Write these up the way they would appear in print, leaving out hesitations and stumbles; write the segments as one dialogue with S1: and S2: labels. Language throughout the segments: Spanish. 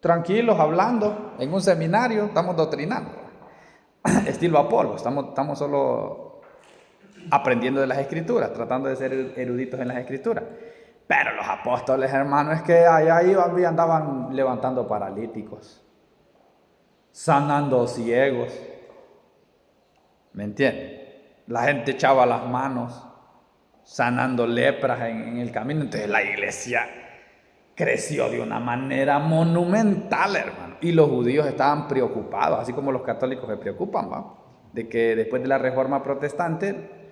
S1: tranquilos, hablando, en un seminario, estamos doctrinando. Estilo Apolo, estamos solo aprendiendo de las Escrituras, tratando de ser eruditos en las Escrituras. Pero los apóstoles, hermanos, es que allá iban y andaban levantando paralíticos, sanando ciegos. ¿Me entienden? La gente echaba las manos, sanando lepras en el camino. Entonces la iglesia creció de una manera monumental, hermano. Y los judíos estaban preocupados, así como los católicos se preocupan, ¿va? De que después de la Reforma Protestante,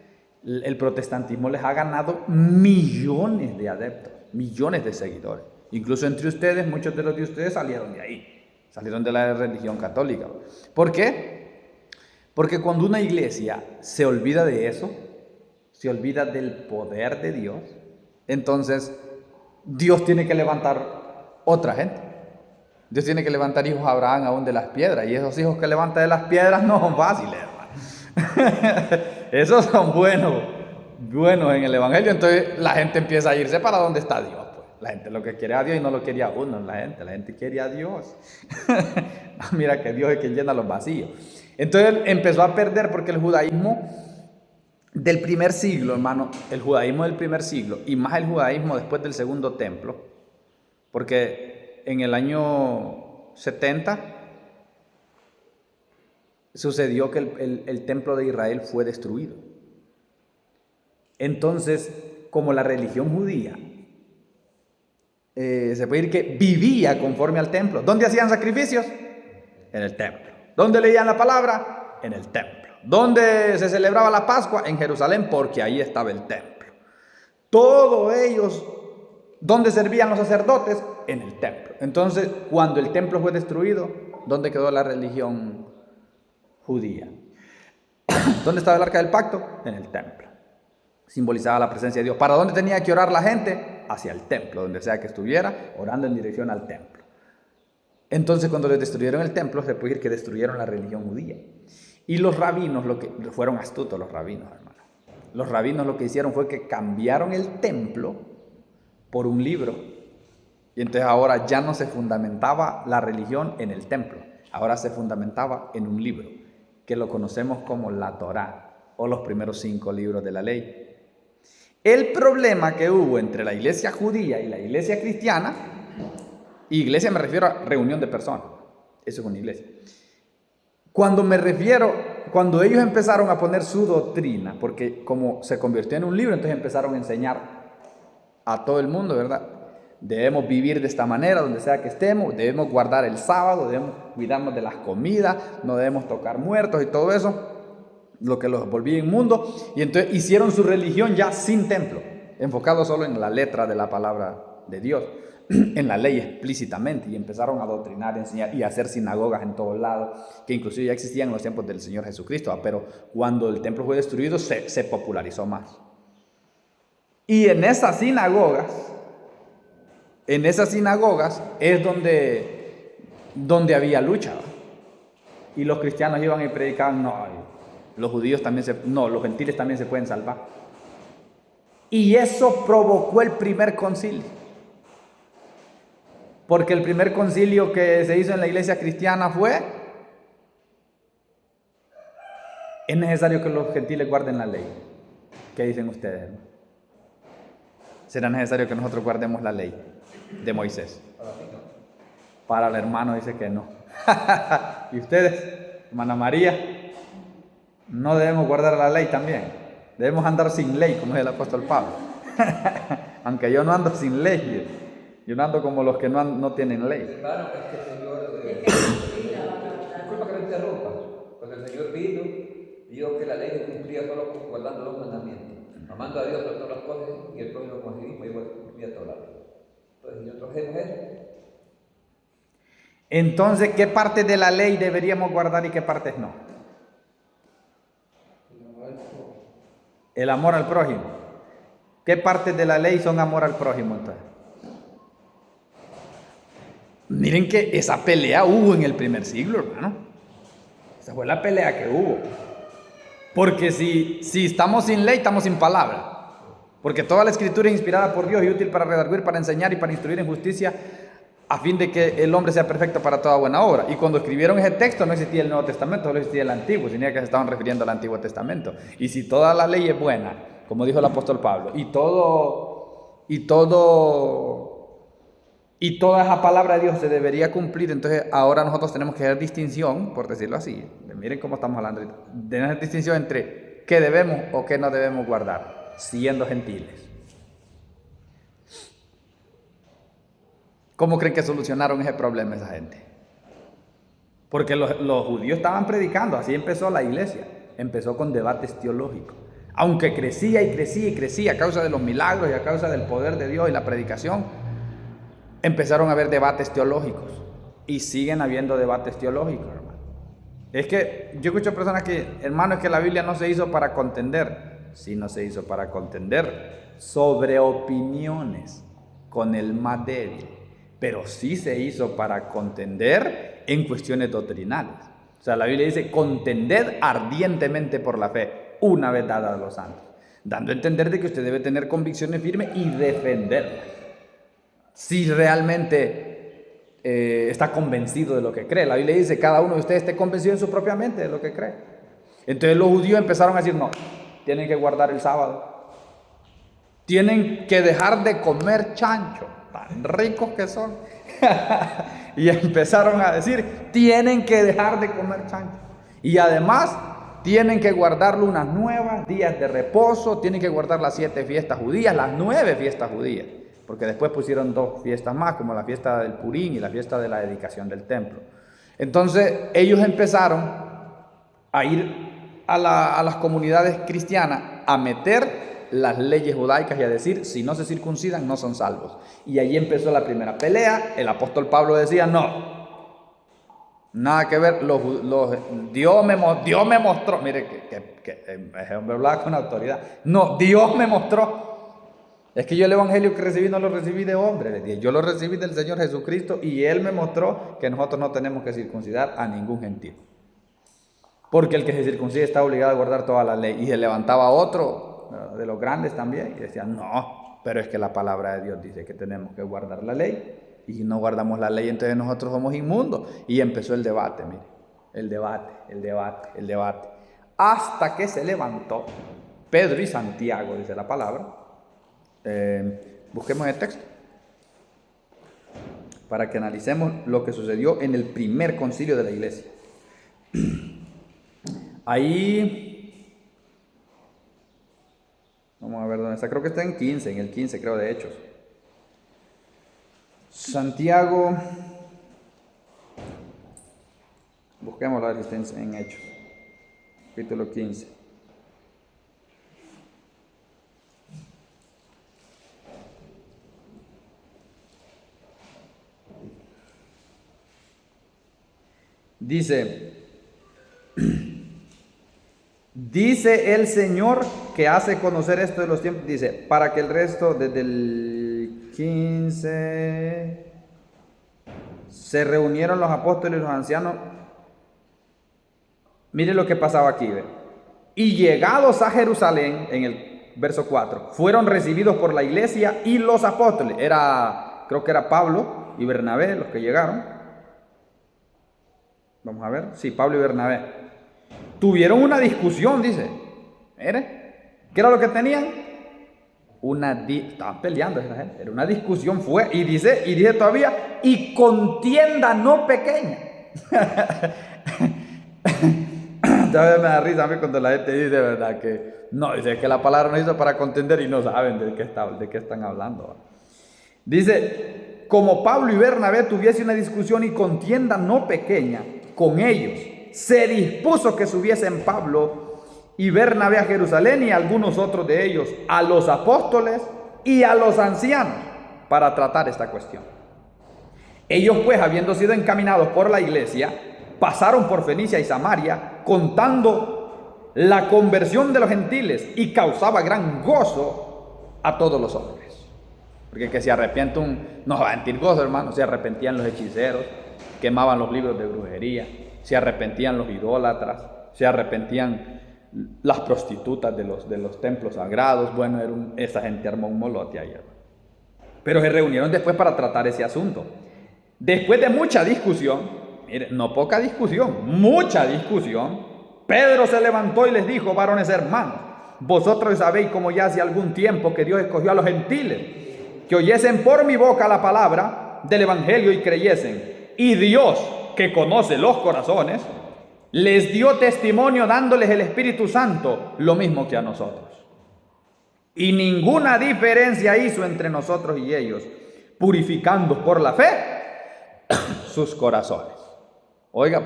S1: el protestantismo les ha ganado millones de adeptos, millones de seguidores. Incluso entre ustedes, muchos de los de ustedes salieron de ahí, salieron de la religión católica. ¿Por qué? Porque cuando una iglesia se olvida de eso, se olvida del poder de Dios, entonces Dios tiene que levantar otra gente. Dios tiene que levantar hijos a Abraham aún de las piedras. Y esos hijos que levanta de las piedras no son fáciles, hermano. Esos son buenos en el evangelio. Entonces la gente empieza a irse para donde está Dios. Pues. La gente lo que quiere a Dios y no lo quiere a uno. La gente quiere a Dios. Mira que Dios es quien llena los vacíos. Entonces empezó a perder porque el judaísmo del primer siglo, hermano, el judaísmo del primer siglo y más el judaísmo después del segundo templo, porque en el año 70 sucedió que el templo de Israel fue destruido. Entonces, como la religión judía, se puede decir que vivía conforme al templo. ¿Dónde hacían sacrificios? En el templo. ¿Dónde leían la palabra? En el templo. ¿Dónde se celebraba la Pascua? En Jerusalén, porque ahí estaba el templo. Todos ellos, ¿dónde servían los sacerdotes? En el templo. Entonces, cuando el templo fue destruido, ¿dónde quedó la religión judía? ¿Dónde estaba el arca del pacto? En el templo. Simbolizaba la presencia de Dios. ¿Para dónde tenía que orar la gente? Hacia el templo, donde sea que estuviera, orando en dirección al templo. Entonces, cuando les destruyeron el templo, se puede decir que destruyeron la religión judía. Y los rabinos, fueron astutos los rabinos, hermano. Los rabinos lo que hicieron fue que cambiaron el templo por un libro. Y entonces ahora ya no se fundamentaba la religión en el templo. Ahora se fundamentaba en un libro, que lo conocemos como la Torá, o los primeros 5 libros de la ley. El problema que hubo entre la iglesia judía y la iglesia cristiana, iglesia me refiero a reunión de personas, eso es una iglesia. Cuando ellos empezaron a poner su doctrina, porque como se convirtió en un libro, entonces empezaron a enseñar a todo el mundo, ¿verdad? Debemos vivir de esta manera, donde sea que estemos, debemos guardar el sábado, debemos cuidarnos de las comidas, no debemos tocar muertos y todo eso, lo que los volvía inmundos. Y entonces hicieron su religión ya sin templo, enfocado solo en la letra de la palabra de Dios, en la ley explícitamente, y empezaron a adoctrinar, enseñar y a hacer sinagogas en todos lados, que inclusive ya existían en los tiempos del Señor Jesucristo, pero cuando el templo fue destruido se popularizó más. Y en esas sinagogas es donde había lucha, ¿va? Y los cristianos iban y predicaban, no, los judíos también los gentiles también se pueden salvar. Y eso provocó el primer concilio. Porque el primer concilio que se hizo en la iglesia cristiana fue: es necesario que los gentiles guarden la ley. ¿Qué dicen ustedes? ¿Será necesario que nosotros guardemos la ley de Moisés? Para el hermano dice que no. ¿Y ustedes, hermana María? No debemos guardar la ley también. Debemos andar sin ley, como es el apóstol Pablo. Aunque yo no ando sin ley. Yo no ando como los que no tienen ley.
S2: Hermano, es que el Señor, disculpa que me interrumpa, cuando el Señor vino, dijo que la ley se cumplía solo guardando los mandamientos, amando a Dios sobre todas las cosas y el prójimo como a sí mismo, igual cumplía toda la ley. Entonces, si nosotros hacemos eso.
S1: Entonces, ¿qué parte de la ley deberíamos guardar y qué partes no? El amor al prójimo. ¿Qué partes de la ley son amor al prójimo entonces? Miren que esa pelea hubo en el primer siglo, hermano. Esa fue la pelea que hubo. Porque si estamos sin ley, estamos sin palabra. Porque toda la escritura es inspirada por Dios y útil para redarguir, para enseñar y para instruir en justicia, a fin de que el hombre sea perfecto para toda buena obra. Y cuando escribieron ese texto no existía el Nuevo Testamento, solo existía el Antiguo, significa que se estaban refiriendo al Antiguo Testamento. Y si toda la ley es buena, como dijo el apóstol Pablo, y toda esa palabra de Dios se debería cumplir, entonces ahora nosotros tenemos que hacer distinción, por decirlo así. Miren cómo estamos hablando ahorita. Tenemos que hacer distinción entre qué debemos o qué no debemos guardar, siendo gentiles. ¿Cómo creen que solucionaron ese problema esa gente? Porque los judíos estaban predicando, así empezó la iglesia. Empezó con debates teológicos. Aunque crecía y crecía y crecía a causa de los milagros y a causa del poder de Dios y la predicación, empezaron a haber debates teológicos. Y siguen habiendo debates teológicos, hermano. Es que yo escucho personas que, hermano, es que la Biblia no se hizo para contender. Sí, no se hizo para contender sobre opiniones con el más débil. Pero sí se hizo para contender en cuestiones doctrinales. O sea, la Biblia dice, contended ardientemente por la fe, una vez dada a los santos. Dando a entender de que usted debe tener convicciones firmes y defenderlas. Si realmente está convencido de lo que cree. La Biblia dice, cada uno de ustedes esté convencido en su propia mente de lo que cree. Entonces los judíos empezaron a decir, no, tienen que guardar el sábado. Tienen que dejar de comer chancho. Tan ricos que son. Y empezaron a decir, tienen que dejar de comer chancho. Y además, tienen que guardar lunas nuevas, días de reposo, tienen que guardar las 7 fiestas judías, las 9 fiestas judías. Porque después pusieron 2 fiestas más, como la fiesta del Purín y la fiesta de la dedicación del templo. Entonces, ellos empezaron a ir a las comunidades cristianas a meter las leyes judaicas y a decir, si no se circuncidan, no son salvos. Y ahí empezó la primera pelea. El apóstol Pablo decía, no, nada que ver, Dios me mostró, mire que ese hombre hablaba con autoridad. No, Dios me mostró. Es que yo el evangelio que recibí no lo recibí de hombre, yo lo recibí del Señor Jesucristo y Él me mostró que nosotros no tenemos que circuncidar a ningún gentil. Porque el que se circuncida está obligado a guardar toda la ley. Y se levantaba otro de los grandes también y decían, no, pero es que la palabra de Dios dice que tenemos que guardar la ley. Y si no guardamos la ley, entonces nosotros somos inmundos. Y empezó el debate, mire, el debate. Hasta que se levantó Pedro y Santiago, dice la palabra. Busquemos el texto para que analicemos lo que sucedió en el primer concilio de la iglesia. Ahí, vamos a ver dónde está, creo que está en el 15 creo de Hechos. Santiago, busquemos la resistencia en Hechos, capítulo 15. Dice el Señor que hace conocer esto de los tiempos, dice, para que el resto, desde el 15, se reunieron los apóstoles y los ancianos. Mire lo que pasaba aquí, ¿ve? Y llegados a Jerusalén, en el verso 4, fueron recibidos por la iglesia y los apóstoles. Creo que era Pablo y Bernabé los que llegaron. Vamos a ver, sí, Pablo y Bernabé. Tuvieron una discusión, dice. ¿Mire? ¿Qué era lo que tenían? Estaban peleando esa gente. Era una discusión, y dice todavía, y contienda no pequeña. Ya me da risa a mí cuando la gente dice, ¿verdad? Que no, dice que la palabra no hizo para contender y no saben de qué están hablando. Dice, como Pablo y Bernabé tuviese una discusión y contienda no pequeña con ellos, se dispuso que subiesen Pablo y Bernabé a Jerusalén y algunos otros de ellos a los apóstoles y a los ancianos para tratar esta cuestión. Ellos pues, habiendo sido encaminados por la iglesia, pasaron por Fenicia y Samaria contando la conversión de los gentiles y causaba gran gozo a todos los hombres. Porque que se arrepiente no va a sentir gozo, hermano. Se arrepentían los hechiceros, quemaban los libros de brujería, se arrepentían los idólatras, se arrepentían las prostitutas de los templos sagrados. Bueno, esa gente armó un molote ahí. Pero se reunieron después para tratar ese asunto. Después de mucha discusión, mire, no poca discusión, mucha discusión, Pedro se levantó y les dijo: varones hermanos, vosotros sabéis como ya hace algún tiempo que Dios escogió a los gentiles, que oyesen por mi boca la palabra del evangelio y creyesen. Y Dios, que conoce los corazones, les dio testimonio dándoles el Espíritu Santo, lo mismo que a nosotros. Y ninguna diferencia hizo entre nosotros y ellos, purificando por la fe sus corazones. Oiga,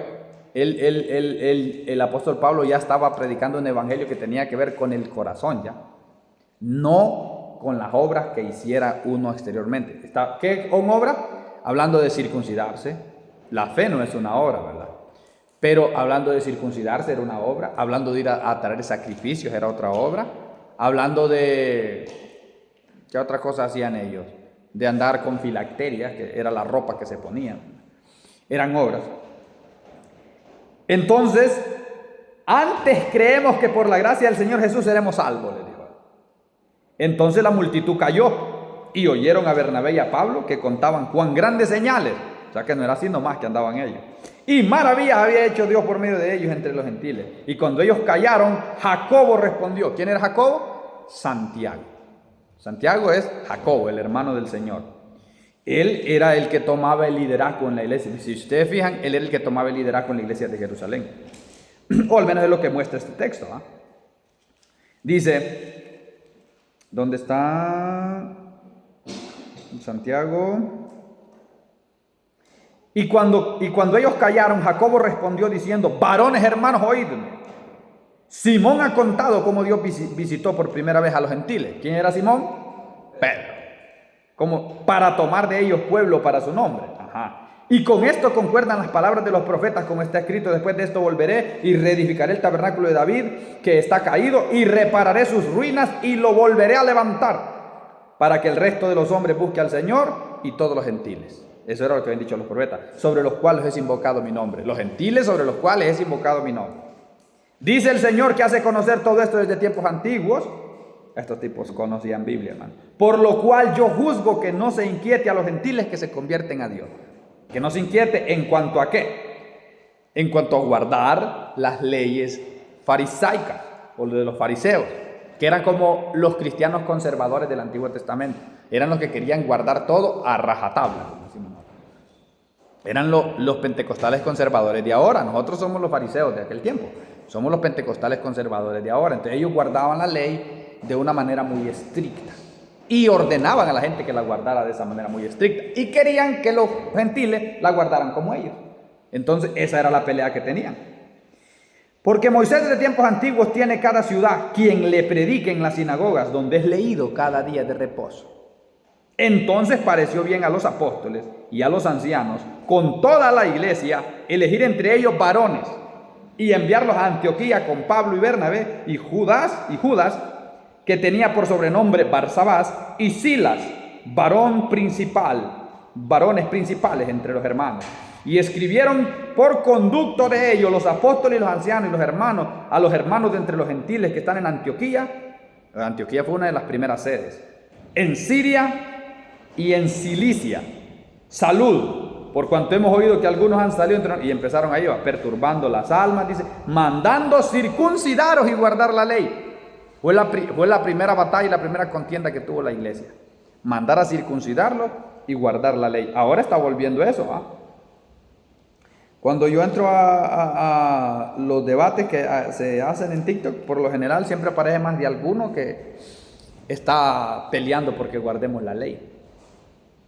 S1: el apóstol Pablo ya estaba predicando un evangelio que tenía que ver con el corazón ya, no con las obras que hiciera uno exteriormente. ¿Qué son obras? Hablando de circuncidarse. La fe no es una obra, ¿verdad? Pero hablando de circuncidarse era una obra, hablando de ir a traer sacrificios era otra obra, hablando de... ¿Qué otra cosa hacían ellos? De andar con filacterias, que era la ropa que se ponían. Eran obras. Entonces, antes creemos que por la gracia del Señor Jesús seremos salvos, le dijo. Entonces la multitud cayó y oyeron a Bernabé y a Pablo que contaban cuán grandes señales, o sea que no era así nomás que andaban ellos, y maravillas había hecho Dios por medio de ellos entre los gentiles. Y cuando ellos callaron, Jacobo respondió. ¿Quién era Jacobo? Santiago. Santiago es Jacobo, el hermano del Señor. Él era el que tomaba el liderazgo en la iglesia. Si ustedes fijan, él era el que tomaba el liderazgo en la iglesia de Jerusalén. O al menos es lo que muestra este texto, ¿eh? Dice, ¿dónde está Santiago? Y cuando ellos callaron, Jacobo respondió diciendo: varones hermanos, oídme. Simón ha contado cómo Dios visitó por primera vez a los gentiles. ¿Quién era Simón? Pedro. Como para tomar de ellos pueblo para su nombre. Ajá. Y con esto concuerdan las palabras de los profetas, como está escrito: después de esto volveré y reedificaré el tabernáculo de David, que está caído, y repararé sus ruinas y lo volveré a levantar, para que el resto de los hombres busque al Señor y todos los gentiles. Eso era lo que habían dicho los profetas, sobre los cuales es invocado mi nombre. Los gentiles sobre los cuales es invocado mi nombre. Dice el Señor que hace conocer todo esto desde tiempos antiguos. Estos tipos conocían Biblia, hermano. Por lo cual yo juzgo que no se inquiete a los gentiles que se convierten a Dios. Que no se inquiete en cuanto a qué. En cuanto a guardar las leyes farisaicas o de los fariseos, que eran como los cristianos conservadores del Antiguo Testamento. Eran los que querían guardar todo a rajatabla, como decimos nosotros. Eran los pentecostales conservadores de ahora. Nosotros somos los fariseos de aquel tiempo. Somos los pentecostales conservadores de ahora. Entonces ellos guardaban la ley de una manera muy estricta y ordenaban a la gente que la guardara de esa manera muy estricta y querían que los gentiles la guardaran como ellos. Entonces esa era la pelea que tenían. Porque Moisés desde tiempos antiguos tiene cada ciudad quien le predique en las sinagogas, donde es leído cada día de reposo. Entonces pareció bien a los apóstoles y a los ancianos, con toda la iglesia, elegir entre ellos varones y enviarlos a Antioquía con Pablo y Bernabé y Judas, que tenía por sobrenombre Barsabás, y Silas, varones principales entre los hermanos. Y escribieron por conducto de ellos los apóstoles y los ancianos y los hermanos, a los hermanos de entre los gentiles que están en Antioquía. Antioquía fue una de las primeras sedes. En Siria y en Cilicia. Salud, por cuanto hemos oído que algunos han salido y empezaron ahí perturbando las almas, dice, mandando circuncidaros y guardar la ley. Fue la primera batalla y la primera contienda que tuvo la iglesia. Mandar a circuncidarlo y guardar la ley. Ahora está volviendo eso, ¿ah? Cuando yo entro a los debates que se hacen en TikTok, por lo general siempre aparece más de alguno que está peleando porque guardemos la ley.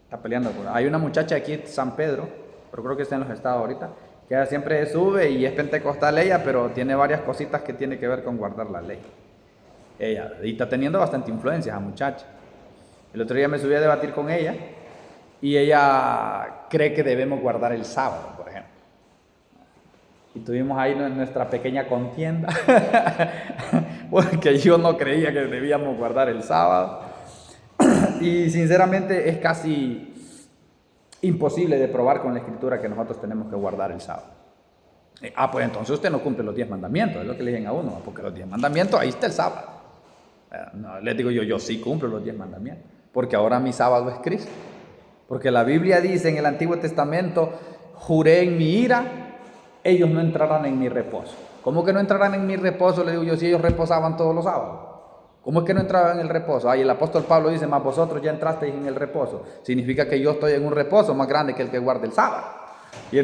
S1: Está peleando. Hay una muchacha aquí en San Pedro, pero creo que está en los estados ahorita, que ella siempre sube y es pentecostal ella, pero tiene varias cositas que tiene que ver con guardar la ley. Ella, y está teniendo bastante influencia esa muchacha. El otro día me subí a debatir con ella y ella cree que debemos guardar el sábado, por ejemplo. Y tuvimos ahí nuestra pequeña contienda, porque yo no creía que debíamos guardar el sábado. Y sinceramente es casi imposible de probar con la escritura que nosotros tenemos que guardar el sábado. Pues entonces usted no cumple los 10 mandamientos, es lo que le dicen a uno, porque los 10 mandamientos, ahí está el sábado. No, les digo yo sí cumplo los 10 mandamientos, porque ahora mi sábado es Cristo. Porque la Biblia dice en el Antiguo Testamento, juré en mi ira, ellos no entrarán en mi reposo. ¿Cómo que no entrarán en mi reposo? Le digo yo, si ellos reposaban todos los sábados. ¿Cómo es que no entraban en el reposo? Ahí el apóstol Pablo dice, mas vosotros ya entrasteis en el reposo. Significa que yo estoy en un reposo más grande que el que guarda el sábado. Y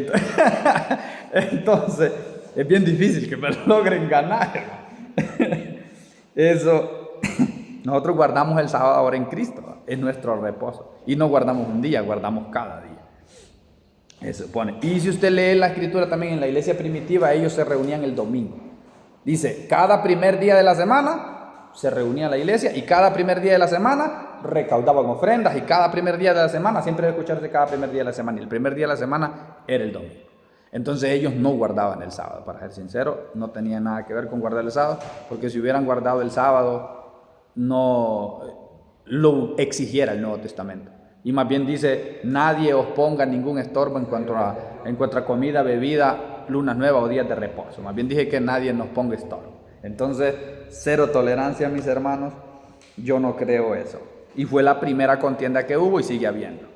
S1: entonces es bien difícil que me lo logren ganar. Eso, nosotros guardamos el sábado ahora en Cristo, es nuestro reposo. Y no guardamos un día, guardamos cada día. Eso pone. Y si usted lee la escritura también en la iglesia primitiva, ellos se reunían el domingo. Dice, cada primer día de la semana se reunía la iglesia y cada primer día de la semana recaudaban ofrendas y cada primer día de la semana, siempre debe escucharse cada primer día de la semana, y el primer día de la semana era el domingo. Entonces ellos no guardaban el sábado, para ser sincero, no tenía nada que ver con guardar el sábado, porque si hubieran guardado el sábado no lo exigiera el Nuevo Testamento. Y más bien dice, nadie os ponga ningún estorbo en cuanto a comida, bebida, lunas nuevas o días de reposo. Más bien dije que nadie nos ponga estorbo. Entonces, cero tolerancia, mis hermanos, yo no creo eso. Y fue la primera contienda que hubo y sigue habiendo.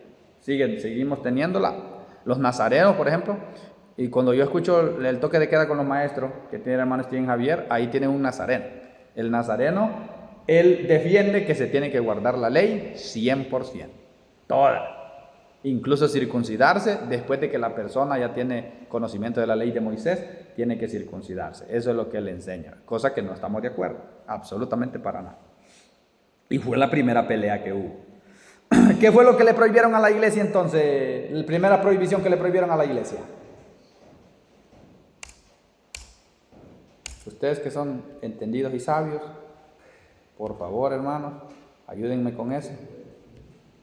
S1: Seguimos teniéndola. Los nazarenos, por ejemplo, y cuando yo escucho el toque de queda con los maestros, que tiene el hermano Steven Javier, ahí tienen un nazareno. El nazareno, él defiende que se tiene que guardar la ley 100%, toda. Incluso circuncidarse, después de que la persona ya tiene conocimiento de la ley de Moisés, tiene que circuncidarse. Eso es lo que él enseña, cosa que no estamos de acuerdo, absolutamente para nada. Y fue la primera pelea que hubo. ¿Qué fue lo que le prohibieron a la iglesia entonces? La primera prohibición que le prohibieron a la iglesia. Ustedes que son entendidos y sabios, por favor, hermanos, ayúdenme con eso.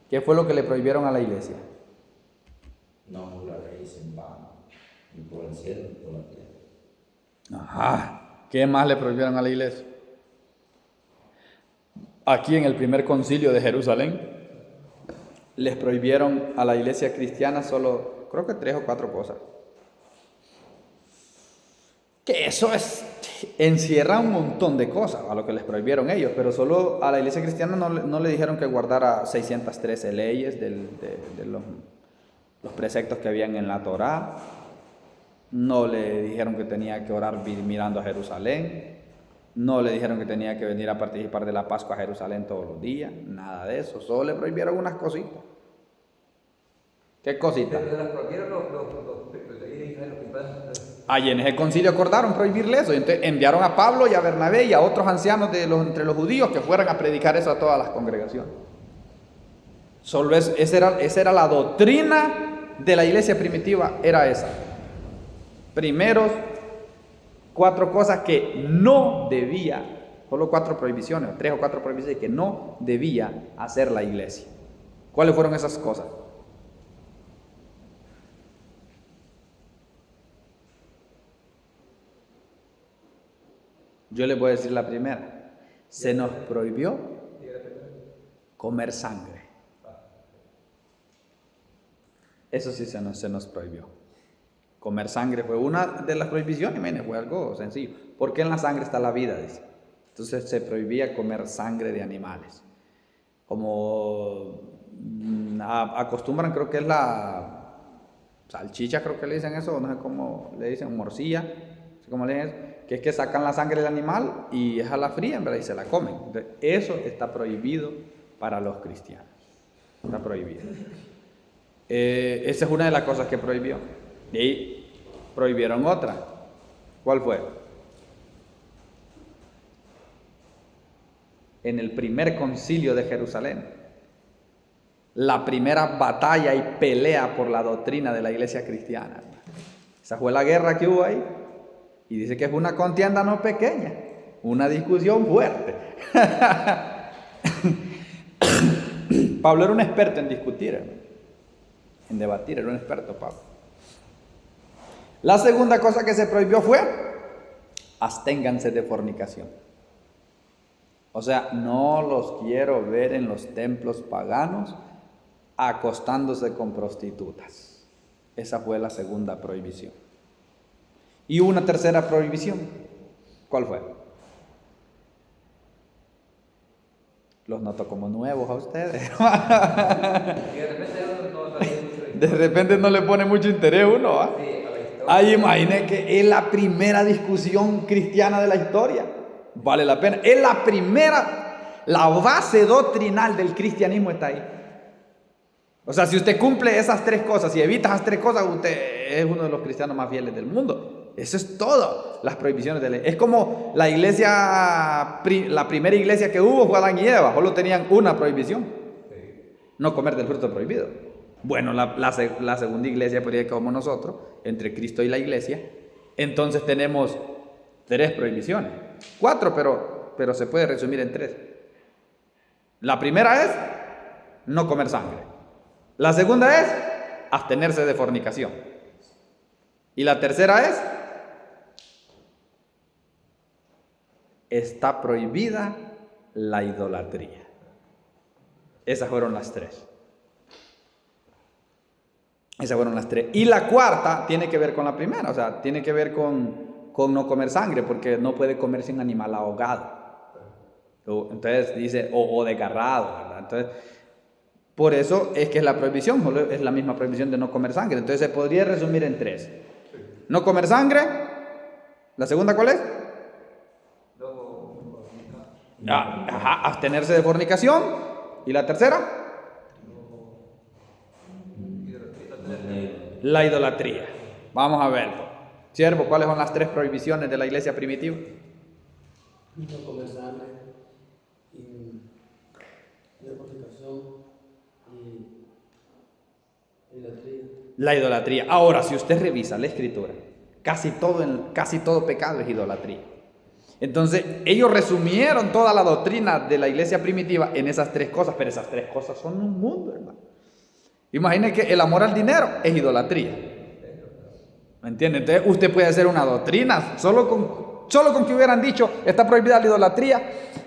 S1: ¿Qué fue lo que le prohibieron a la iglesia?
S3: No juraréis en vano, ni por el cielo ni por la tierra.
S1: Ajá. ¿Qué más le prohibieron a la iglesia? Aquí en el primer concilio de Jerusalén, les prohibieron a la iglesia cristiana solo, creo que 3 o 4 cosas. Que eso encierra un montón de cosas a lo que les prohibieron ellos, pero solo a la iglesia cristiana no le dijeron que guardara 613 leyes de los preceptos que habían en la Torá. No le dijeron que tenía que orar mirando a Jerusalén. No le dijeron que tenía que venir a participar de la Pascua a Jerusalén todos los días. Nada de eso. Solo le prohibieron unas cositas. ¿Qué cositas?
S2: Pero se las prohibieron los
S1: Allí en ese concilio acordaron prohibirle eso. Y entonces enviaron a Pablo y a Bernabé y a otros ancianos entre los judíos que fueran a predicar eso a todas las congregaciones. Solo esa era la doctrina de la iglesia primitiva, era esa. Primeros 4 cosas que no debía, solo 4 prohibiciones, 3 o 4 prohibiciones que no debía hacer la iglesia. ¿Cuáles fueron esas cosas? Yo les voy a decir la primera. Se nos prohibió comer sangre. Eso sí se nos prohibió. Comer sangre fue una de las prohibiciones, fue algo sencillo. Porque en la sangre está la vida, dice. Entonces se prohibía comer sangre de animales. Como acostumbran, creo que es la salchicha, creo que le dicen eso, no sé cómo le dicen, morcilla, no sé cómo le dicen eso, que es que sacan la sangre del animal y es a la fría, ¿verdad? Y se la comen. Entonces, eso está prohibido para los cristianos. Está prohibido. Esa es una de las cosas que prohibió. Y prohibieron otra. ¿Cuál fue? En el primer concilio de Jerusalén, la primera batalla y pelea por la doctrina de la iglesia cristiana. Esa fue la guerra que hubo ahí. Y dice que es una contienda no pequeña, una discusión fuerte. Pablo era un experto en discutir, en debatir, era un experto Pablo. La segunda cosa que se prohibió fue, absténganse de fornicación. O sea, no los quiero ver en los templos paganos acostándose con prostitutas. Esa fue la segunda prohibición. Y hubo una tercera prohibición. ¿Cuál fue? Los noto como nuevos a ustedes.
S2: Y de repente no
S1: De repente no le pone mucho interés uno, ¿va?
S2: Sí, a la historia.
S1: Ay, imagine que es la primera discusión cristiana de la historia. Vale la pena. Es la primera, la base doctrinal del cristianismo está ahí. O sea, si usted cumple esas tres cosas, si evita esas tres cosas, usted es uno de los cristianos más fieles del mundo. Eso es todo, las prohibiciones de ley. Es como la iglesia, la primera iglesia que hubo fue Adán y Eva, solo tenían una prohibición: no comer del fruto prohibido. Bueno, la segunda iglesia, podría ser como nosotros, entre Cristo y la iglesia, entonces tenemos 3 prohibiciones, 4, pero se puede resumir en 3. La primera es no comer sangre. La segunda es abstenerse de fornicación. Y la tercera es: está prohibida la idolatría. Esas fueron las 3. Esas fueron las 3. Y la cuarta tiene que ver con la primera, o sea, tiene que ver con no comer sangre, porque no puede comerse un animal ahogado. Entonces dice, o desgarrado, ¿verdad? Entonces, por eso es que es la prohibición, es la misma prohibición de no comer sangre. Entonces se podría resumir en 3. No comer sangre. ¿La segunda cuál es? Abstenerse de fornicación. ¿Y la tercera? La idolatría. Vamos a ver, siervo, ¿cuáles son las 3 prohibiciones de la iglesia primitiva?
S4: No comer sangre, y la fornicación y
S1: La idolatría. Ahora, si usted revisa la escritura, casi todo pecado es idolatría. Entonces, ellos resumieron toda la doctrina de la iglesia primitiva en esas 3 cosas, pero esas 3 cosas son un mundo, hermano. Imagine que el amor al dinero es idolatría. ¿Me entiende? Entonces, usted puede hacer una doctrina solo con que hubieran dicho está prohibida la idolatría.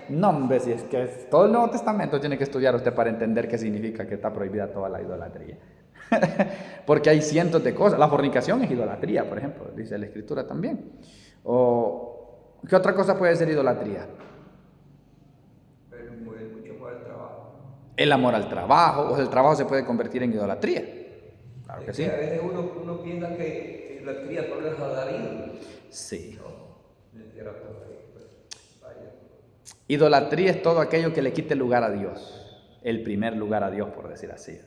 S1: No, hombre, si es que todo el Nuevo Testamento tiene que estudiar usted para entender qué significa que está prohibida toda la idolatría. Porque hay cientos de cosas. La fornicación es idolatría, por ejemplo, dice la escritura también. O ¿qué otra cosa puede ser idolatría?
S2: Mucho por el trabajo.
S1: El amor al trabajo, o sea, el trabajo se puede convertir en idolatría. Claro que sí.
S2: A veces uno piensa que idolatría solo es adorar ídolos.
S1: Sí.
S2: Pues, vaya.
S1: Idolatría es todo aquello que le quite lugar a Dios, el primer lugar a Dios, por decir así.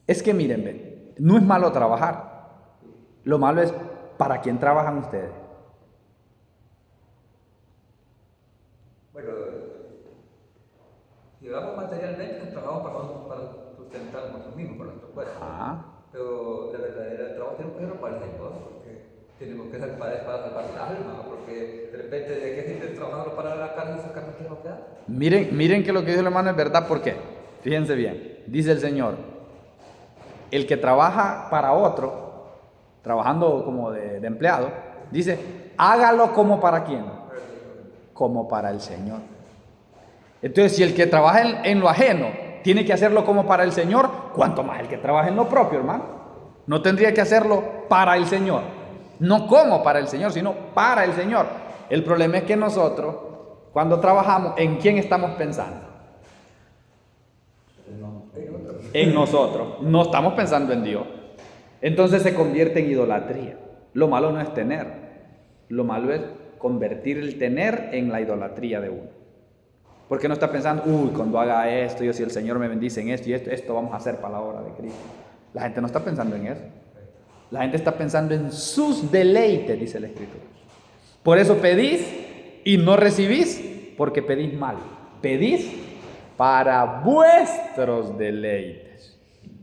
S1: Es que miren, no es malo trabajar, lo malo es para quién trabajan ustedes.
S2: Bueno, si hablamos materialmente, trabajamos para sustentar nosotros mismos, para nuestro cuerpo. Pero la verdadera trabajo tenemos que hacerlo para el Señor, porque tenemos que hacer para salvar el alma, porque de repente de qué sirve trabajar para la carne y sacar nuestra queda.
S1: Miren que lo que dice el hermano es verdad. ¿Por qué? Fíjense bien, dice el Señor: el que trabaja para otro, trabajando como de empleado, dice, hágalo como para quién, como para el Señor. Entonces, si el que trabaja en lo ajeno tiene que hacerlo como para el Señor, ¿cuánto más el que trabaja en lo propio, hermano? No tendría que hacerlo para el Señor, no como para el Señor, sino para el Señor. El problema es que nosotros, cuando trabajamos, ¿en quién estamos pensando? En nosotros, no estamos pensando en Dios. Entonces se convierte en idolatría. Lo malo no es tener, lo malo es convertir el tener en la idolatría de uno. Porque no está pensando, cuando haga esto, yo si el Señor me bendice en esto y esto vamos a hacer para la obra de Cristo. La gente no está pensando en eso. La gente está pensando en sus deleites, dice la Escritura. Por eso pedís y no recibís, porque pedís mal. Pedís para vuestros deleites.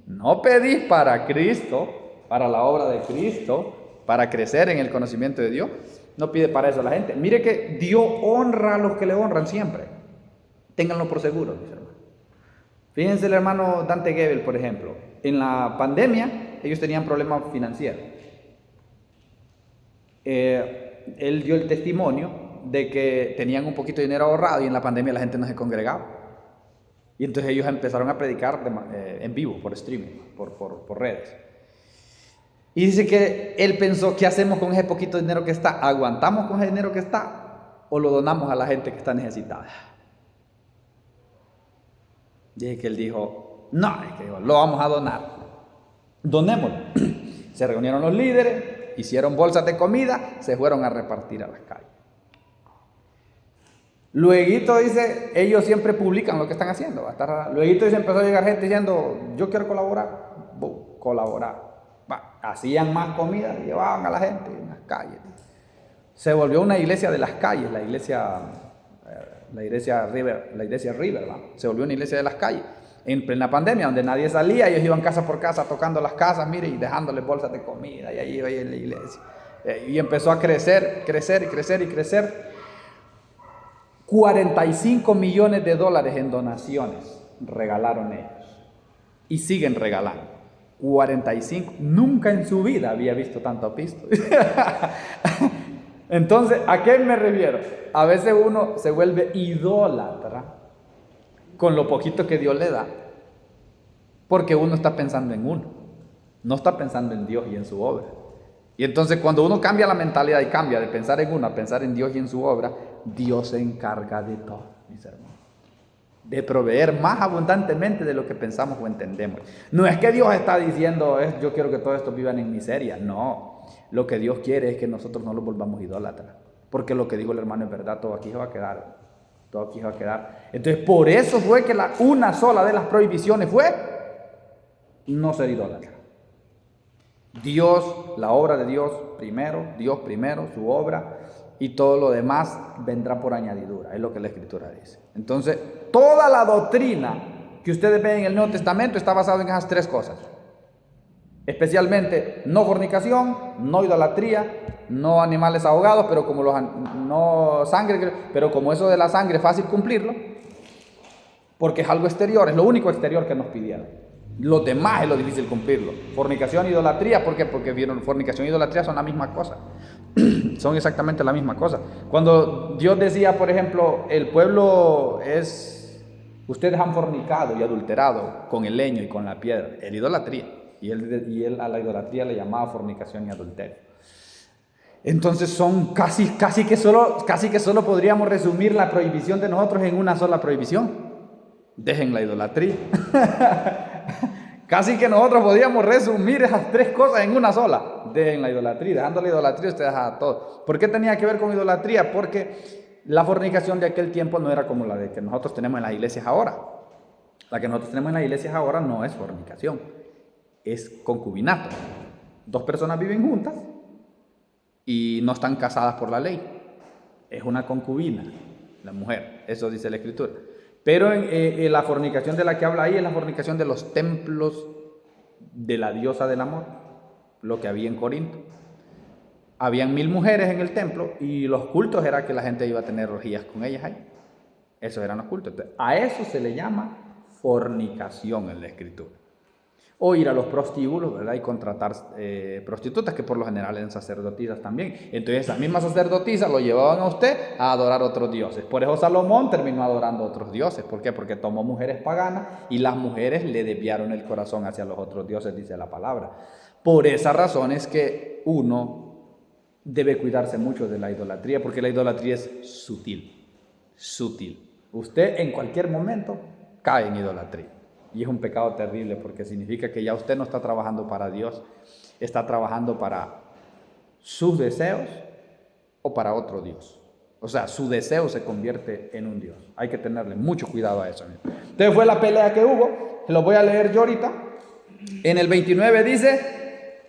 S1: No pedís para Cristo, para la obra de Cristo, para crecer en el conocimiento de Dios. No pide para eso la gente. Mire que Dios honra a los que le honran siempre. Ténganlo por seguro, mis hermanos. Fíjense el hermano Dante Gebel, por ejemplo. En la pandemia, ellos tenían problemas financieros. Él dio el testimonio de que tenían un poquito de dinero ahorrado y en la pandemia la gente no se congregaba. Y entonces ellos empezaron a predicar en vivo, por streaming, por redes. Y dice que él pensó, ¿qué hacemos con ese poquito de dinero que está? ¿Aguantamos con ese dinero que está o lo donamos a la gente que está necesitada? Dice que él dijo, no, es que lo vamos a donar. Donémoslo. Se reunieron los líderes, hicieron bolsas de comida, se fueron a repartir a las calles. Luego dice, ellos siempre publican lo que están haciendo. Luego dice, empezó a llegar gente diciendo, yo quiero colaborar. Colaborar. Hacían más comida, llevaban a la gente en las calles. Se volvió una iglesia de las calles, la iglesia River, ¿va? Se volvió una iglesia de las calles. En plena pandemia, donde nadie salía, ellos iban casa por casa tocando las casas, mire, y dejándoles bolsas de comida, y ahí iba en la iglesia. Y empezó a crecer. 45 millones de dólares en donaciones regalaron ellos. Y siguen regalando. 45. Nunca en su vida había visto tanto pisto. Entonces, ¿a qué me refiero? A veces uno se vuelve idólatra con lo poquito que Dios le da, porque uno está pensando en uno, no está pensando en Dios y en su obra. Y entonces cuando uno cambia la mentalidad y cambia de pensar en uno a pensar en Dios y en su obra, Dios se encarga de todo, mis hermanos, de proveer más abundantemente de lo que pensamos o entendemos. No es que Dios está diciendo, yo quiero que todos estos vivan en miseria, no. Lo que Dios quiere es que nosotros no los volvamos idólatras, porque lo que dijo el hermano es verdad, todo aquí se va a quedar. Todo aquí va a quedar. Entonces, por eso fue que una sola de las prohibiciones fue no ser idólatra. Dios, la obra de Dios primero, su obra, y todo lo demás vendrá por añadidura, es lo que la Escritura dice. Entonces, toda la doctrina que ustedes ven en el Nuevo Testamento está basada en esas tres cosas. Especialmente no fornicación, no idolatría, no animales ahogados, pero como no sangre, pero como eso de la sangre es fácil cumplirlo, porque es algo exterior, es lo único exterior que nos pidieron. Lo demás es lo difícil cumplirlo. Fornicación, idolatría, ¿por qué? Porque vieron, fornicación e idolatría son la misma cosa. Son exactamente la misma cosa. Cuando Dios decía, por ejemplo, el pueblo ustedes han fornicado y adulterado con el leño y con la piedra, es idolatría. Y él a la idolatría le llamaba fornicación y adulterio. Entonces son casi que solo podríamos resumir la prohibición de nosotros en una sola prohibición. Dejen la idolatría. Casi que nosotros podríamos resumir esas tres cosas en una sola. Dejen la idolatría. Dejando la idolatría usted deja todo. ¿Por qué tenía que ver con idolatría? Porque la fornicación de aquel tiempo no era como la de que nosotros tenemos en las iglesias ahora. La que nosotros tenemos en las iglesias ahora no es fornicación, es concubinato. Dos personas viven juntas y no están casadas por la ley. Es una concubina, la mujer. Eso dice la Escritura. Pero la fornicación de la que habla ahí es la fornicación de los templos de la diosa del amor, lo que había en Corinto. Habían 1000 mujeres en el templo y los cultos era que la gente iba a tener orgías con ellas ahí. Esos eran los cultos. Entonces, a eso se le llama fornicación en la Escritura. O ir a los prostíbulos, ¿verdad? Y contratar prostitutas, que por lo general eran sacerdotisas también. Entonces esas mismas sacerdotisas lo llevaban a usted a adorar a otros dioses. Por eso Salomón terminó adorando a otros dioses. ¿Por qué? Porque tomó mujeres paganas y las mujeres le desviaron el corazón hacia los otros dioses, dice la palabra. Por esa razón es que uno debe cuidarse mucho de la idolatría, porque la idolatría es sutil. Usted en cualquier momento cae en idolatría. Y es un pecado terrible porque significa que ya usted no está trabajando para Dios, está trabajando para sus deseos o para otro Dios. O sea, su deseo se convierte en un Dios. Hay que tenerle mucho cuidado a eso. Entonces fue la pelea que hubo, lo voy a leer yo ahorita. En el 29 dice,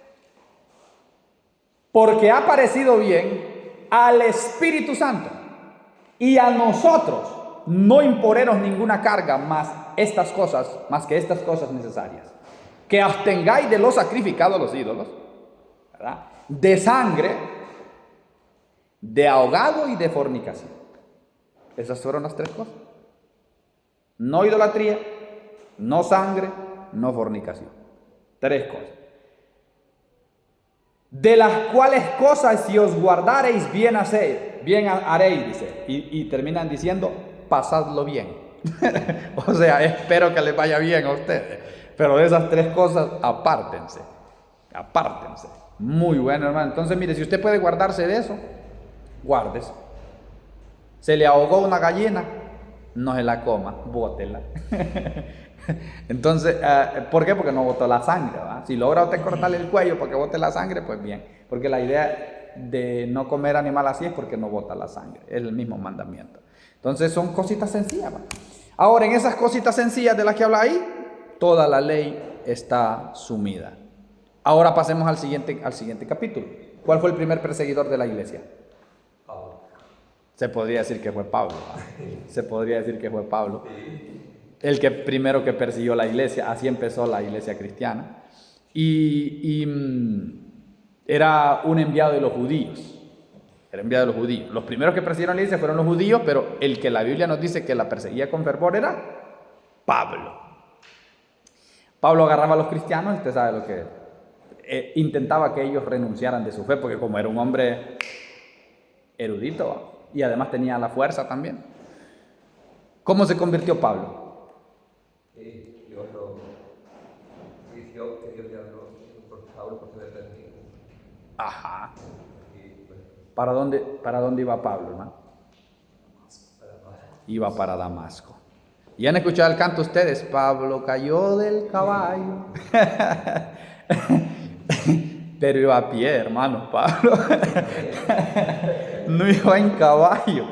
S1: porque ha parecido bien al Espíritu Santo y a nosotros no imponeros ninguna carga más que estas cosas necesarias, que abstengáis de lo sacrificado a los ídolos, ¿verdad? De sangre, de ahogado y de fornicación. Esas fueron las tres cosas. No idolatría, no sangre, no fornicación. Tres cosas. De las cuales cosas si os guardareis bien haréis, dice. Y terminan diciendo, pasadlo bien. O sea, espero que les vaya bien a ustedes. Pero de esas tres cosas, apártense. Muy bueno, hermano. Entonces, mire, si usted puede guardarse de eso, guárdese. Se le ahogó una gallina, no se la coma, bótela. Entonces, ¿por qué? Porque no botó la sangre, ¿verdad? Si logra usted cortarle el cuello para que bote la sangre, pues bien. Porque la idea de no comer animal así es porque no bota la sangre. Es el mismo mandamiento. Entonces son cositas sencillas, ¿verdad? Ahora, en esas cositas sencillas de las que habla ahí, toda la ley está sumida. Ahora pasemos al siguiente capítulo. ¿Cuál fue el primer perseguidor de la iglesia? Se podría decir que fue Pablo, ¿verdad? Se podría decir que fue Pablo. El que primero que persiguió la iglesia. Así empezó la iglesia cristiana. Era un enviado de los judíos. Era enviado de los judíos. Los primeros que persiguieron la iglesia fueron los judíos, pero el que la Biblia nos dice que la perseguía con fervor era Pablo. Pablo agarraba a los cristianos, usted sabe lo que intentaba que ellos renunciaran de su fe, porque como era un hombre erudito y además tenía la fuerza también. ¿Cómo se convirtió Pablo?
S2: Dios lo eligió, que Dios le habló por Pablo por ser perdido.
S1: Ajá.
S2: Y pues,
S1: ¿Para dónde iba Pablo, hermano? Iba para Damasco. ¿Y han escuchado el canto ustedes? Pablo cayó del caballo. Pero iba a pie, hermano, Pablo. No iba en caballo.